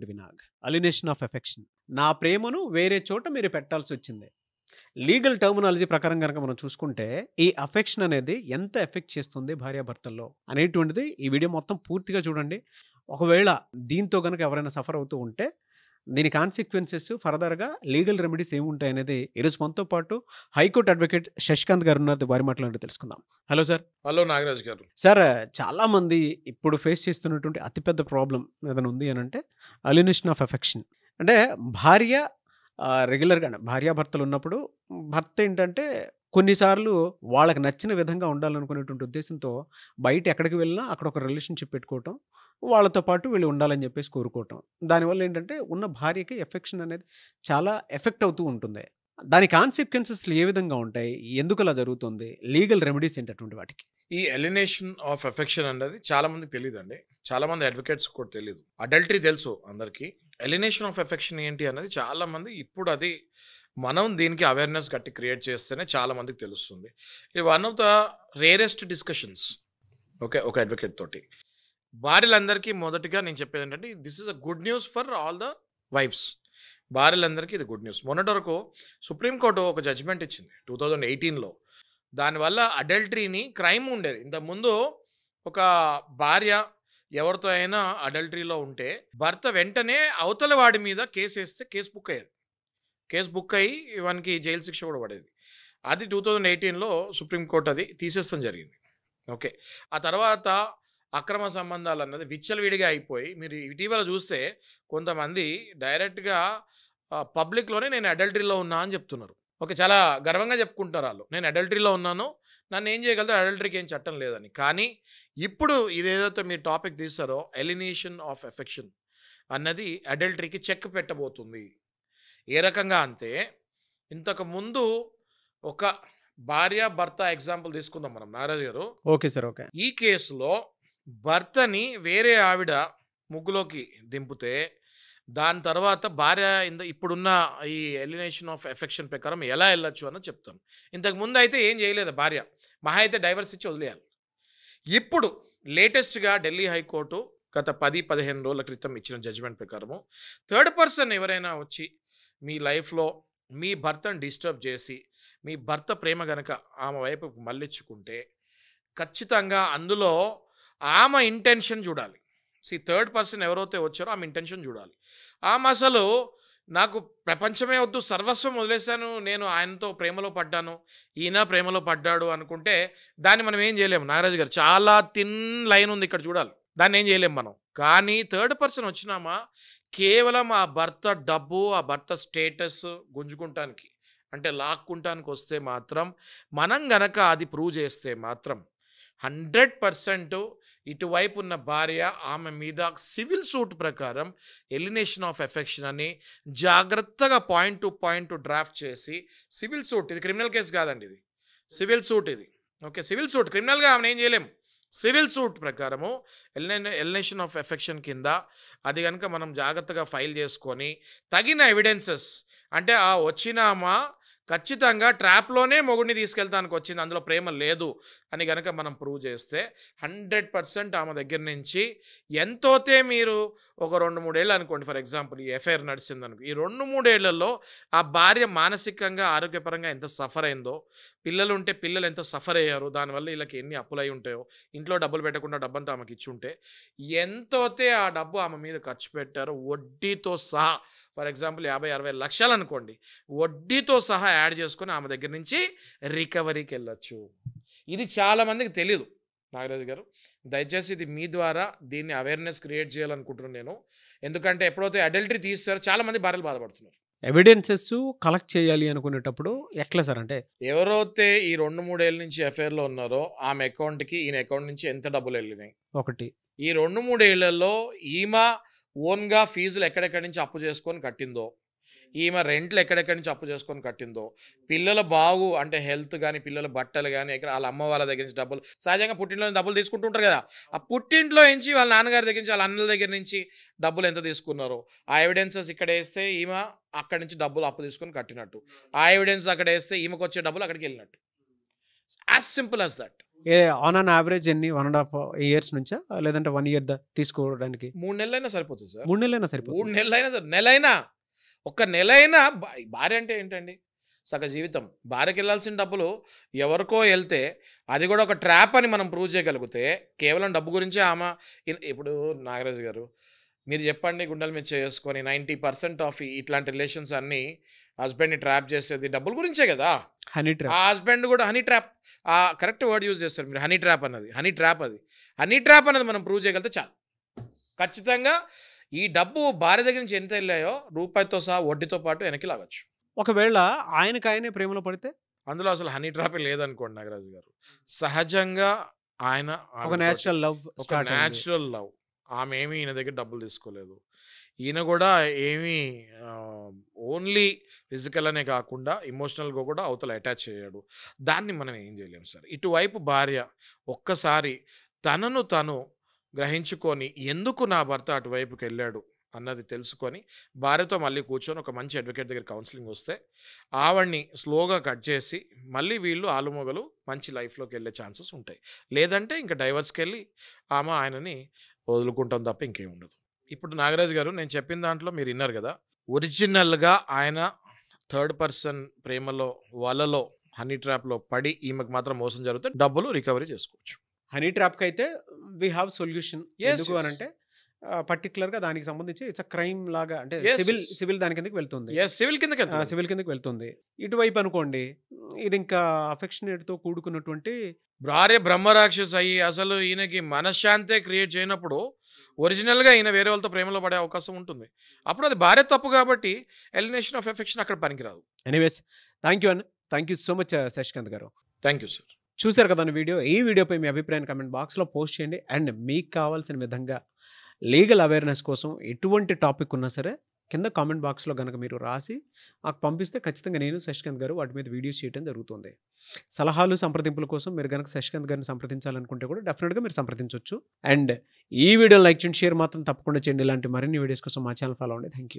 వినాగ్ alienation of affection నా ప్రేమను వేరే చోట మీరు పెట్టాల్సి వచ్చింది. లీగల్ టర్మినాలజీ ప్రకారం కనుక మనం చూసుకుంటే ఈ అఫెక్షన్ అనేది ఎంత ఎఫెక్ట్ చేస్తుంది భార్యాభర్తల్లో అనేటువంటిది ఈ వీడియో మొత్తం పూర్తిగా చూడండి. ఒకవేళ దీంతో కనుక ఎవరైనా సఫర్ అవుతూ ఉంటే దీని కాన్సిక్వెన్సెస్ ఫర్దర్గా లీగల్ రెమెడీస్ ఏముంటాయి అనేది ఈరోజు మనతో పాటు హైకోర్టు అడ్వకేట్ శశికాంత్ గారు ఉన్నారు. వారి మాటలు తెలుసుకుందాం. Hello sir. హలో నాగరాజ్ గారు. సార్, చాలామంది ఇప్పుడు ఫేస్ చేస్తున్నటువంటి అతిపెద్ద ప్రాబ్లం ఏదైనా ఉంది అని అంటే అలినేషన్ ఆఫ్ ఎఫెక్షన్. అంటే భార్య రెగ్యులర్గా భార్యాభర్తలు ఉన్నప్పుడు భర్త ఏంటంటే కొన్నిసార్లు వాళ్ళకి నచ్చిన విధంగా ఉండాలనుకునేటువంటి ఉద్దేశంతో బయట ఎక్కడికి వెళ్ళినా అక్కడ ఒక రిలేషన్షిప్ పెట్టుకోవటం, వాళ్ళతో పాటు వీళ్ళు ఉండాలని చెప్పేసి కోరుకోవటం. దానివల్ల ఏంటంటే ఉన్న భార్యకి ఎఫెక్షన్ అనేది చాలా ఎఫెక్ట్ అవుతూ ఉంటుంది. దాని కాన్సిక్వెన్సెస్ ఏ విధంగా ఉంటాయి, ఎందుకు అలా జరుగుతుంది, లీగల్ రెమెడీస్ ఏంటి అటువంటి వాటికి? ఈ ఎలినేషన్ ఆఫ్ ఎఫెక్షన్ అనేది చాలా మందికి తెలియదండి. చాలా మంది అడ్వకేట్స్ కూడా తెలియదు. అడల్టరీ తెలుసు అందరికీ. ఎలినేషన్ ఆఫ్ ఎఫెక్షన్ ఏంటి అనేది చాలా మంది ఇప్పుడు అది మనం దీనికి అవేర్నెస్ గట్టి క్రియేట్ చేస్తేనే చాలా మందికి తెలుస్తుంది. ఇది one of the rarest discussions. Okay, ఒక అడ్వకేట్ తోటి భార్యలందరికీ మొదటిగా నేను చెప్పేది ఏంటంటే this is a good news for all the wives. భార్యలందరికీ ఇది గుడ్ న్యూస్. మొన్నటి వరకు సుప్రీంకోర్టు ఒక జడ్జిమెంట్ ఇచ్చింది 2018లో. దానివల్ల అడల్టరీని క్రైమ్ ఉండేది. ఇంతకుముందు ఒక భార్య ఎవరితో అయినా అడల్టరీలో ఉంటే భర్త వెంటనే అవతల వాడి మీద కేసు వేస్తే కేసు బుక్ అయ్యేది. కేసు బుక్ అయ్యి వానికి జైలు శిక్ష కూడా పడేది. అది 2018లో సుప్రీంకోర్టు అది తీసేస్తాం జరిగింది. ఓకే, ఆ తర్వాత అక్రమ సంబంధాలు అన్నది విచ్చలవిడిగా అయిపోయి మీరు ఇటీవల చూస్తే కొంతమంది డైరెక్ట్గా పబ్లిక్లోనే నేను అడల్టరీలో ఉన్నా అని చెప్తున్నారు. ఓకే, చాలా గర్వంగా చెప్పుకుంటున్నారు వాళ్ళు, నేను అడల్టరీలో ఉన్నాను, నన్ను ఏం చేయగలదు, అడల్టరీకి ఏం చట్టం లేదని. కానీ ఇప్పుడు ఇదేదైతే మీరు టాపిక్ తీస్తారో ఎలినేషన్ ఆఫ్ ఎఫెక్షన్ అన్నది అడల్టరీకి చెక్ పెట్టబోతుంది. ఏ రకంగా అంటే ఇంతకుముందు ఒక భార్య భర్త ఎగ్జాంపుల్ తీసుకుందాం మనం నాగరాజు గారు. Okay sir. ఓకే, ఈ కేసులో భర్తని వేరే ఆవిడ ముగ్గులోకి దింపితే దాని తర్వాత భార్య ఇప్పుడున్న ఈ ఎలినేషన్ ఆఫ్ ఎఫెక్షన్ ప్రకారం ఎలా వెళ్ళొచ్చు అని చెప్తాను. ఇంతకుముందు అయితే ఏం చేయలేదు భార్య, మహా అయితే డైవర్స్ ఇచ్చి వదిలేయాలి. ఇప్పుడు లేటెస్ట్గా ఢిల్లీ హైకోర్టు గత 10-15 రోజుల క్రితం ఇచ్చిన జడ్జిమెంట్ ప్రకారము థర్డ్ పర్సన్ ఎవరైనా వచ్చి మీ లైఫ్లో మీ భర్తను డిస్టర్బ్ చేసి మీ భర్త ప్రేమ గనక ఆమె వైపు మళ్ళించుకుంటే ఖచ్చితంగా అందులో ఆమె ఇంటెన్షన్ చూడాలి. థర్డ్ పర్సన్ ఎవరైతే వచ్చారో ఆమె ఇంటెన్షన్ చూడాలి. ఆమె అసలు నాకు ప్రపంచమే వద్దు, సర్వస్వం వదిలేశాను, నేను ఆయనతో ప్రేమలో పడ్డాను, ఈయన ప్రేమలో పడ్డాడు అనుకుంటే దాన్ని మనం ఏం చేయలేము నాగరాజు గారు. చాలా థిన్ లైన్ ఉంది ఇక్కడ, చూడాలి. దాన్ని ఏం చేయలేము మనం. కానీ థర్డ్ పర్సన్ వచ్చినామా కేవలం ఆ భర్త డబ్బు, ఆ భర్త స్టేటస్ గుంజుకుంటానికి అంటే లాక్కుంటానికి వస్తే మాత్రం మనం గనక అది ప్రూవ్ చేస్తే మాత్రం 100% ఇటువైపు ఉన్న భార్య ఆమె మీద సివిల్ సూట్ ప్రకారం ఎలినేషన్ ఆఫ్ ఎఫెక్షన్ అని జాగ్రత్తగా పాయింట్ టు పాయింట్ డ్రాఫ్ట్ చేసి సివిల్ సూట్, ఇది క్రిమినల్ కేసు కాదండి, ఇది సివిల్ సూట్ ఇది. ఓకే, సివిల్ సూట్, క్రిమినల్గా ఆమెను ఏం చేయలేము. సివిల్ సూట్ ప్రకారము ఎలినేషన్ ఆఫ్ ఎఫెక్షన్ కింద అది కనుక మనం జాగ్రత్తగా ఫైల్ చేసుకొని తగిన ఎవిడెన్సెస్ అంటే ఆ వచ్చినామా ఖచ్చితంగా ట్రాప్లోనే మొగుడిని తీసుకెళ్తానికి వచ్చింది, అందులో ప్రేమ లేదు అని కనుక మనం ప్రూవ్ చేస్తే 100% ఆమె దగ్గర నుంచి ఎంతోతే మీరు ఒక 2-3 ఏళ్ళు అనుకోండి, ఫర్ ఎగ్జాంపుల్ ఈ ఎఫ్ఐఆర్ నడిచిందనుకో, ఈ 2-3 ఏళ్లలో ఆ భార్య మానసికంగా ఆరోగ్యపరంగా ఎంత సఫర్ అయిందో, పిల్లలు ఉంటే పిల్లలు ఎంత సఫర్ అయ్యారు, దానివల్ల వీళ్ళకి ఎన్ని అప్పులు అయి ఉంటాయో, ఇంట్లో డబ్బులు పెట్టకుండా డబ్బంతా ఆమెకి ఇచ్చి ఉంటే ఎంతోతే ఆ డబ్బు ఆమె మీద ఖర్చు పెట్టారో వడ్డీతో సహా, ఫర్ ఎగ్జాంపుల్ 50-60 లక్షలు అనుకోండి, వడ్డీతో సహా యాడ్ చేసుకొని ఆమె దగ్గర నుంచి రికవరీకి వెళ్ళొచ్చు. ఇది చాలామందికి తెలియదు నాగరాజు గారు. దయచేసి ఇది మీ ద్వారా దీన్ని అవేర్నెస్ క్రియేట్ చేయాలనుకుంటున్నాను నేను. ఎందుకంటే ఎప్పుడైతే అడల్టరీ తీస్తారో చాలామంది భార్యలు బాధపడుతున్నారు. ఎవిడెన్సెస్ కలెక్ట్ చేయాలి అనుకునేటప్పుడు ఎట్లా సార్? అంటే ఎవరైతే ఈ 2-3 ఏళ్ళ నుంచి ఎఫ్ఐఆర్లో ఉన్నారో ఆమె అకౌంట్కి ఈయన అకౌంట్ నుంచి ఎంత డబ్బులు వెళ్ళినాయి, ఒకటి ఈ 2-3 ఏళ్లలో ఈమె ఓన్గా ఫీజులు ఎక్కడెక్కడి నుంచి అప్పు చేసుకొని కట్టిందో, ఈమె రెంట్లు ఎక్కడెక్కడి నుంచి అప్పు చేసుకొని కట్టిందో, పిల్లల బాగు అంటే హెల్త్ కానీ పిల్లల బట్టలు కానీ ఎక్కడ వాళ్ళ అమ్మ వాళ్ళ దగ్గర నుంచి డబ్బులు, సహజంగా పుట్టింట్లో డబ్బులు తీసుకుంటుంటారు కదా, ఆ పుట్టింట్లో నుంచి వాళ్ళ నాన్నగారి దగ్గర నుంచి వాళ్ళ అన్నల దగ్గర నుంచి డబ్బులు ఎంత తీసుకున్నారో ఆ ఎవిడెన్సెస్ ఇక్కడ వేస్తే ఈమె అక్కడి నుంచి డబ్బులు అప్పు తీసుకొని కట్టినట్టు, ఆ ఎవిడెన్స్ అక్కడ వేస్తే ఈమెకు వచ్చే డబ్బులు అక్కడికి వెళ్ళినట్టు. As simple as that. On an average ఎన్ని 1.5 ఇయర్స్ నుంచా? లేదంటే 1 ఇయర్ తీసుకోవడానికి? 3 నెలలైనా సరిపోతుంది సార్. 3 నెలలైనా 3 సరిపోతుంది. నెలలైనా సరే, నెలైనా ఒక్క నెలైనా భార్య అంటే ఏంటండి? సగ జీవితం. భార్యకెళ్ళాల్సిన డబ్బులు ఎవరికో ఎళ్తే, అది కూడా ఒక ట్రాప్ అని మనం ప్రూవ్ చేయగలిగితే, కేవలం డబ్బు గురించే ఆమె ఇప్పుడు నాగరాజు గారు మీరు చెప్పండి, గుండెల మీద చేసుకొని 90% ఆఫ్ ఇట్లాంటి రిలేషన్స్ అన్నీ హస్బెండ్‌ని ట్రాప్ చేసేది డబ్బుల గురించే కదా! హనీ ఆ ట్రాప్. హస్బెండ్ కూడా honey trap, correct word use చేస్తారు మీరు, హనీ ట్రాప్ అన్నది. హనీ ట్రాప్ అది. హనీ ట్రాప్ అనేది మనం ప్రూవ్ చేయగలిగితే చాలు. ఖచ్చితంగా ఈ డబ్బు భార్య దగ్గర నుంచి ఎంత ఎళ్ళాయో రూపాయితో సహా వడ్డీతో పాటు వెనక్కి లాగొచ్చు. ఒకవేళ ఆయనకాయనే ప్రేమలో పడితే? అందులో అసలు హనీ ట్రాపే లేదనుకోండి నాగరాజు గారు. సహజంగా ఆయన ఒక ఆవిడతోటి నేచురల్ లవ్ ఒక స్టార్ట్ అయింది. Natural love. ఆమె ఏమి ఈయన దగ్గర డబ్బులు తీసుకోలేదు. ఈయన కూడా ఏమీ ఓన్లీ ఫిజికల్ అనే కాకుండా ఎమోషనల్‌గా కూడా అవతల అటాచ్ అయ్యాడు. దాన్ని మనం ఏం చేయలేము సార్. ఇటువైపు భార్య ఒక్కసారి తనను తను గ్రహించుకొని, ఎందుకు నా భర్త అటువైపుకెళ్ళాడు అన్నది తెలుసుకొని, భార్యతో మళ్ళీ కూర్చొని ఒక మంచి అడ్వకేట్ దగ్గర కౌన్సిలింగ్ వస్తే, ఆవిడని స్లోగా కట్ చేసి, మళ్ళీ వీళ్ళు ఆలుమొగలు మంచి లైఫ్‌లోకి వెళ్ళే ఛాన్సెస్ ఉంటాయి. లేదంటే ఇంక డైవర్స్‌కెళ్ళి ఆమె ఆయనని వదులుకుంటాం తప్ప ఇంకేం ఉండదు. ఇప్పుడు నాగరాజు గారు నేను చెప్పిన దాంట్లో మీరు విన్నారు కదా! ఒరిజినల్‌గా ఆయన థర్డ్ పర్సన్ ప్రేమలో, వలలో, హనీ ట్రాప్‌లో పడి ఈమెకు మాత్రం మోసం జరిగితే డబ్బులు రికవరీ చేసుకోవచ్చు. హనీ ట్రాప్‌కైతే వి హావ్ సొల్యూషన్. యెస్. ఎందుకు యెస్. అనంటే పర్టిక్యులర్‌గా దానికి సంబంధించి ఇట్స్ అ క్రైమ్ లాగా, అంటే యెస్. Civil yes. సివిల్ దాని కిందకి వెళ్తుంది. యెస్. సివిల్ కిందకెళ్తది. సివిల్ కిందకి వెళ్తుంది. ఇటువైపు అనుకోండి, ఇది ఇంకా అఫెక్షనేట్‌తో కూడుకున్నటువంటి భార్య బ్రహ్మరాక్షసి అయ్యి అసలు ఈయనకి మనశ్శాంతే క్రియేట్ చేయనప్పుడు ఒరిజినల్‌గా ఈయన వేరే వాళ్ళతో ప్రేమలో పడే అవకాశం ఉంటుంది. అప్పుడు అది భార్య తప్పు కాబట్టి ఎలిమినేషన్ ఆఫ్ ఎఫెక్షన్ అక్కడ పనికిరాదు. ఎనీవేస్ థ్యాంక్ యూ అన్న. Thank you so much Shashikant గారు. Thank you sir. చూసారు కదా వీడియో. ఈ వీడియోపై మీ అభిప్రాయాన్ని కామెంట్ బాక్స్‌లో పోస్ట్ చేయండి. అండ్ మీకు కావాల్సిన విధంగా లీగల్ అవేర్‌నెస్ కోసం ఎటువంటి టాపిక్ ఉన్నా సరే కింద కామెంట్ బాక్స్‌లో గనక మీరు రాసి నాకు పంపిస్తే ఖచ్చితంగా నేను, శశికాంత్ గారు వాటి మీద వీడియోస్ చేయడం జరుగుతుంది. సలహాలు, సంప్రదింపుల కోసం మీరు గనక శశికాంత్ గారిని సంప్రదించాలనుకుంటే కూడా డెఫినెట్‌గా మీరు సంప్రదించొచ్చు. అండ్ ఈ వీడియోని లైక్ చేయండి, షేర్ మాత్రం తప్పకుండా చేయండి. ఇలాంటి మరిన్ని వీడియోస్ కోసం మా ఛానల్ ఫాలో అవ్వండి. Thank you.